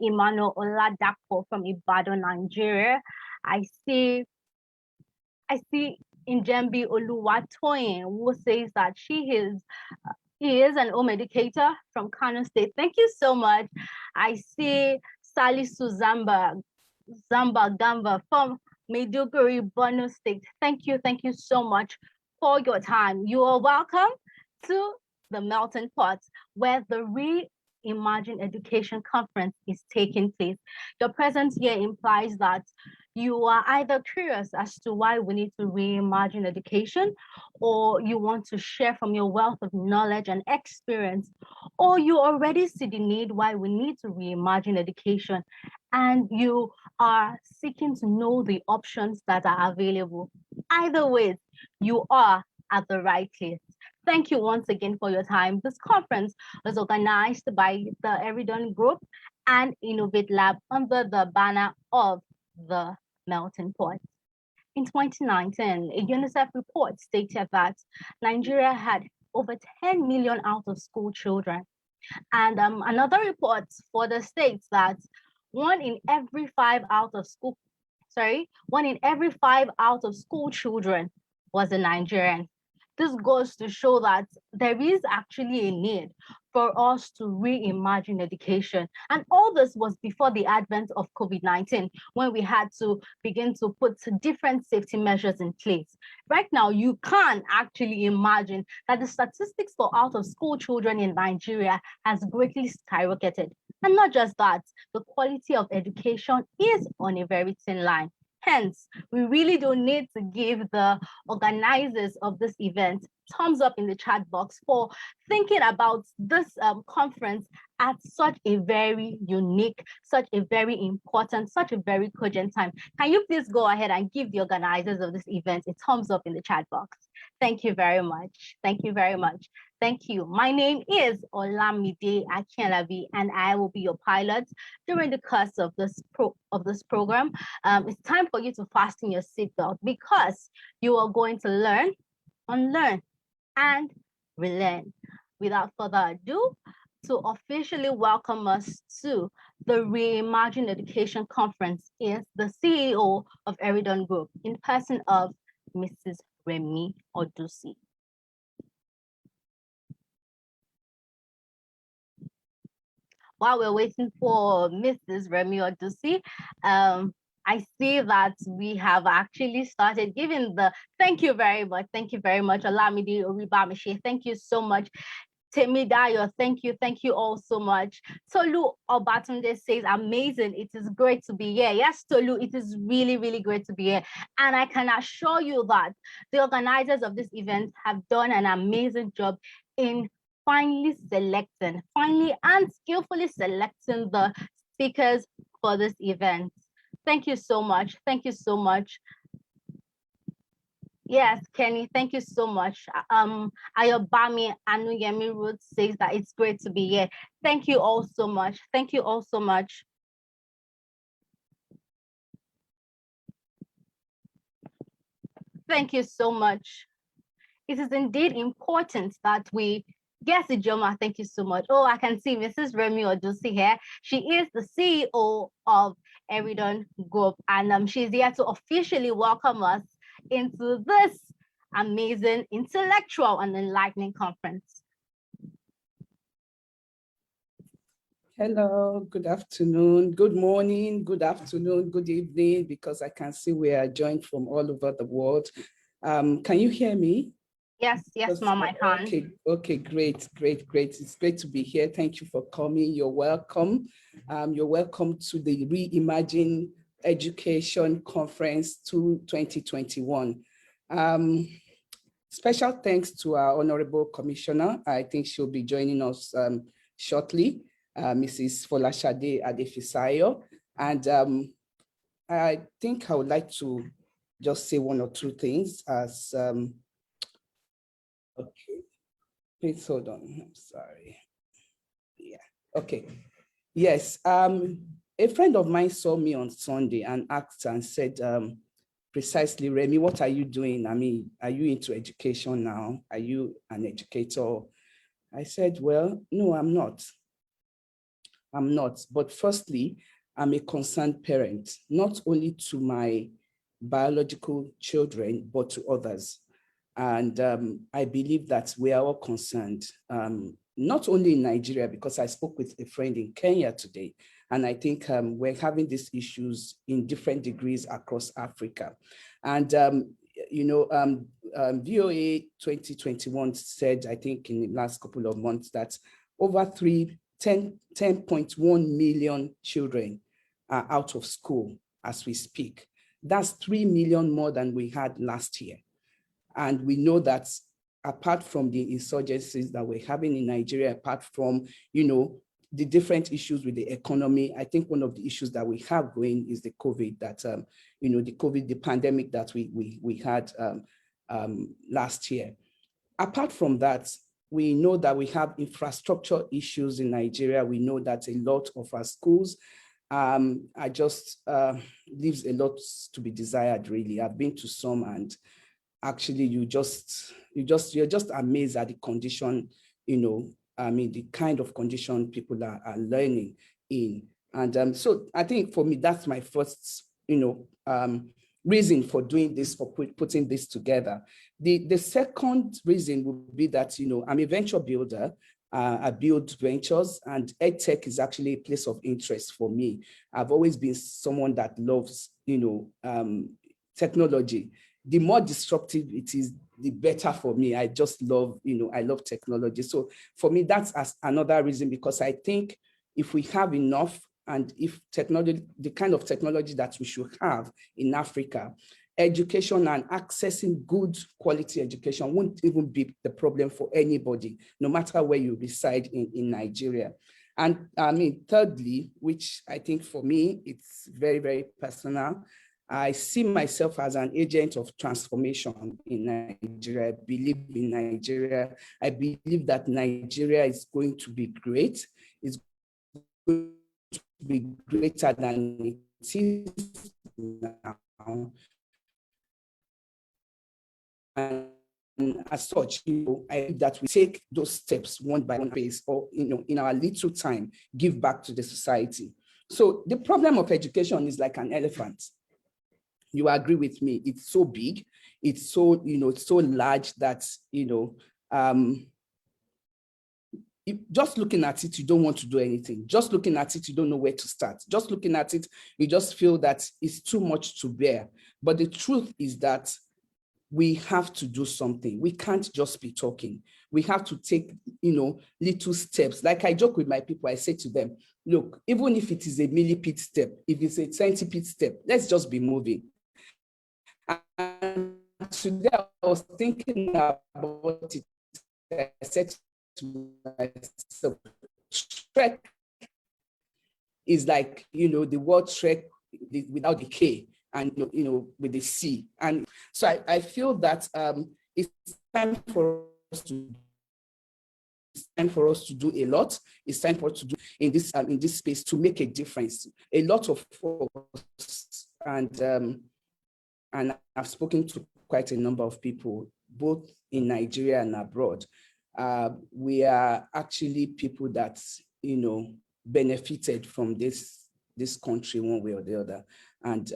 Emmanuel Oladapo from Ibadan, Nigeria. I see Njembi Oluwatoyin, who says that he is an home educator from Kano State. Thank you so much. I see Salisu Zamba Gamba from Maiduguri, Borno State. Thank you so much for your time. You are welcome to the Melting Pot, where the Reimagine Education Conference is taking place. Your presence here implies that you are either curious as to why we need to reimagine education, or you want to share from your wealth of knowledge and experience, or you already see the need why we need to reimagine education, and you are seeking to know the options that are available. Either way, you are at the right place. Thank you once again for your time. This conference was organized by the Eridon Group and Innovate Lab under the banner of the Melting Pot. In 2019, a UNICEF report stated that Nigeria had over 10 million out of school children. And another report for the states that one in every five out of school children was a Nigerian. This goes to show that there is actually a need for us to reimagine education. And all this was before the advent of COVID-19, when we had to begin to put different safety measures in place. Right now, you can actually imagine that the statistics for out-of-school children in Nigeria has greatly skyrocketed. And not just that, the quality of education is on a very thin line. Hence, we really don't need to give the organizers of this event thumbs up in the chat box for thinking about this conference at such a very unique, such a very important, such a very cogent time. Can you please go ahead and give the organizers of this event a thumbs up in the chat box? Thank you very much. Thank you very much. Thank you. My name is Olamide Akinlabi, and I will be your pilot during the course of this program. It's time for you to fasten your seatbelt, because you are going to learn, unlearn, and relearn. Without further ado, to officially welcome us to the Reimagine Education Conference is the CEO of Eridon Group, in person of Mrs. Remi Odunsi. While we're waiting for Mrs. Remi Odunsi, I see that we have actually started giving the thank you very much, Olamide Oribamishe, thank you so much. Temidayo, thank you all so much. Tolu Obatunde says, amazing, it is great to be here. Yes, Tolu, it is really, really great to be here. And I can assure you that the organizers of this event have done an amazing job in finally and skillfully selecting the speakers for this event. Thank you so much. Thank you so much. Yes, Kenny, thank you so much. Ayobami Anuyemi Ruth says that it's great to be here. Thank you all so much. Thank you all so much. Thank you so much. It is indeed important that we Yes, Ijoma, thank you so much. Oh, I can see Mrs. Remi Odunsi here. She is the CEO of Eridon Group, and she's here to officially welcome us into this amazing intellectual and enlightening conference. Hello, good afternoon, good morning, good afternoon, good evening, because I can see we are joined from all over the world. Can you hear me? Yes, Mom, I can. Okay, great. It's great to be here. Thank you for coming. You're welcome. You're welcome to the Reimagine Education Conference 2021. Special thanks to our Honorable Commissioner. I think she'll be joining us shortly, Mrs. Folashade Adefisayo. And I think I would like to just say one or two things as okay, please hold on, I'm sorry. Yeah, okay. Yes, a friend of mine saw me on Sunday and asked and said, precisely, Remi, what are you doing? I mean, are you into education now? Are you an educator? I said, well, no, I'm not. I'm not. But firstly, I'm a concerned parent, not only to my biological children, but to others. And I believe that we are all concerned, not only in Nigeria, because I spoke with a friend in Kenya today, and I think we're having these issues in different degrees across Africa. And, VOA 2021 said, I think in the last couple of months, that over 10.1 million children are out of school as we speak. That's 3 million more than we had last year. And we know that apart from the insurgencies that we're having in Nigeria, apart from, the different issues with the economy, I think one of the issues that we have going is the COVID the pandemic that we had last year. Apart from that, we know that we have infrastructure issues in Nigeria. We know that a lot of our schools leaves a lot to be desired, really. I've been to some, and actually you're just amazed at the condition, the kind of condition people are learning in. And so I think for me, that's my first, reason for doing this, for putting this together. The second reason would be that, I'm a venture builder. I build ventures, and EdTech is actually a place of interest for me. I've always been someone that loves, technology. The more disruptive it is, the better for me. I just love, I love technology. So for me, that's another reason, because I think if we have enough, and if technology, the kind of technology that we should have in Africa, education and accessing good quality education won't even be the problem for anybody, no matter where you reside in Nigeria. And thirdly, which I think for me, it's very, very personal, I see myself as an agent of transformation in Nigeria. I believe in Nigeria. I believe that Nigeria is going to be great. It's going to be greater than it is now. And as such, I think that we take those steps one by one pace, or in our little time, give back to the society. So the problem of education is like an elephant. You agree with me? It's so big, it's so it's so large that just looking at it, you don't want to do anything. Just looking at it, you don't know where to start. Just looking at it, you just feel that it's too much to bear. But the truth is that we have to do something. We can't just be talking. We have to take, little steps. Like I joke with my people, I say to them, look, even if it is a millipede step, if it's a centipede step, let's just be moving. And today I was thinking about it. I said to myself, Trek is like, the word Trek without the K, and with the C. And so I feel that it's time for us to do a lot. It's time for us to do in this space to make a difference. A lot of us, and I've spoken to quite a number of people, both in Nigeria and abroad. We are actually people that benefited from this country one way or the other, and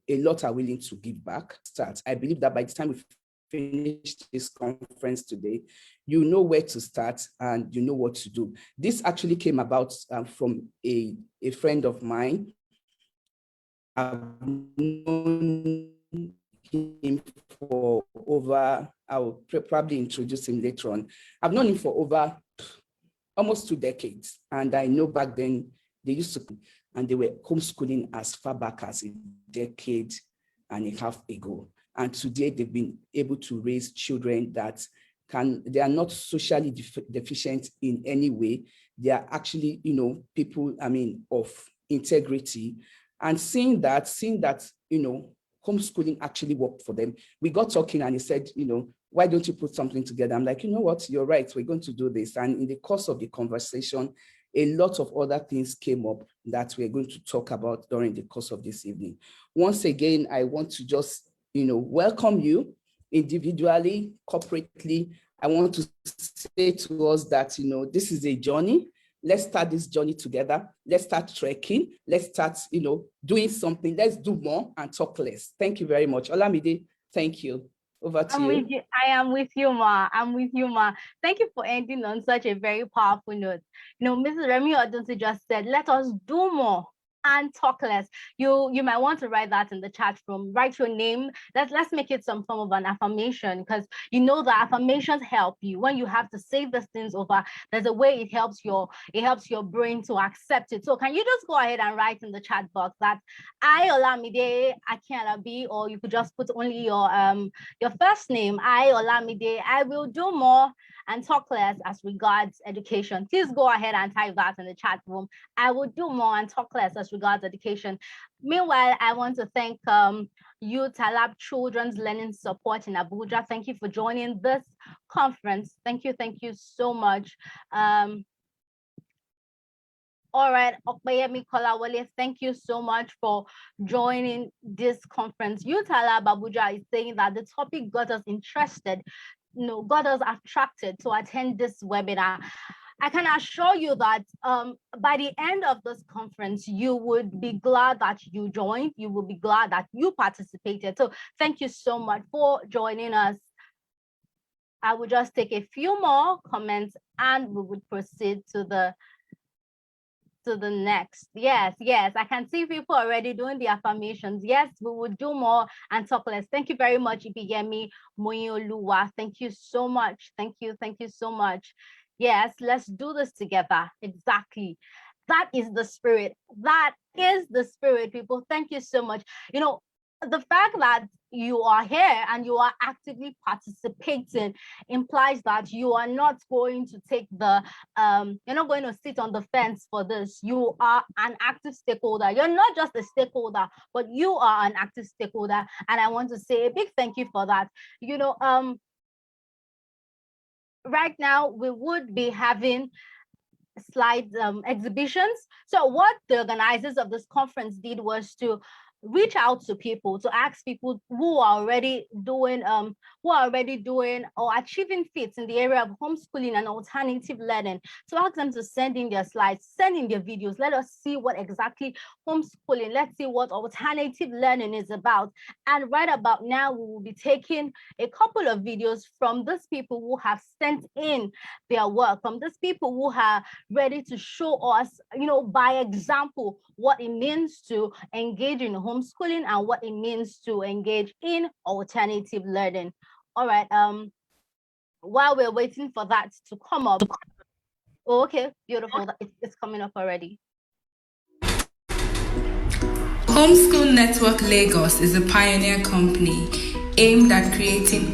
a lot are willing to give back. I believe that by the time we finish this conference today, you know where to start and you know what to do. This actually came about from a friend of mine. I've known him for over, I'll probably introduce him later on. I've known him for over almost 2 decades. And I know back then they used to, and they were homeschooling as far back as a decade and a half ago. And today they've been able to raise children that they are not socially deficient in any way. They are actually, people, of integrity. And seeing that, homeschooling actually worked for them. We got talking and he said, why don't you put something together? I'm like, you know what, you're right, we're going to do this. And in the course of the conversation, a lot of other things came up that we're going to talk about during the course of this evening. Once again, I want to just, welcome you individually, corporately. I want to say to us that, this is a journey. let's start this journey together. Let's start trekking. Let's start, doing something. Let's do more and talk less. Thank you very much. Olamide, thank you. Over to you. I am with you, Ma. I'm with you, Ma. Thank you for ending on such a very powerful note. Mrs. Remi Odunsi just said, let us do more and talk less. You might want to write that in the chat room. Write your name. Let's make it some form of an affirmation, because that affirmations help you when you have to say these things over. There's a way it helps your brain to accept it. So can you just go ahead and write in the chat box that I, Olamide Akialabi, or you could just put only your first name, I, Olamide, I will do more and talk less as regards education. Please go ahead and type that in the chat room. I will do more and talk less as regards education. Meanwhile, I want to thank Youth Talab Children's Learning Support in Abuja. Thank you for joining this conference. Thank you so much. All right, Okpeyemi Kolawole, thank you so much for joining this conference. Youth Talab Abuja is saying that the topic got us interested, got us attracted to attend this webinar. I can assure you that by the end of this conference, you would be glad that you joined. You will be glad that you participated. So thank you so much for joining us. I will just take a few more comments and we would proceed to the next. Yes, I can see people already doing the affirmations. Yes, we will do more and talk less. Thank you very much, Ibiyemi Moyoluwa. Thank you so much. Thank you so much. Yes, let's do this together. Exactly. That is the spirit. That is the spirit, people. Thank you so much. The fact that you are here and you are actively participating implies that you are not going to take you're not going to sit on the fence for this. You are an active stakeholder. You're not just a stakeholder, but you are an active stakeholder. And I want to say a big thank you for that. Right now we would be having slide exhibitions. So what the organizers of this conference did was to reach out to people, to ask people who are already doing or achieving feats in the area of homeschooling and alternative learning, to ask them to send in their slides, send in their videos. Let us see what exactly homeschooling, let's see what alternative learning is about. And right about now, we will be taking a couple of videos from those people who have sent in their work, from those people who are ready to show us, by example, what it means to engage in homeschooling and what it means to engage in alternative learning. All right, while we're waiting for that to come up. Oh, okay, beautiful, it's coming up already. Homeschool Network Lagos is a pioneer company aimed at creating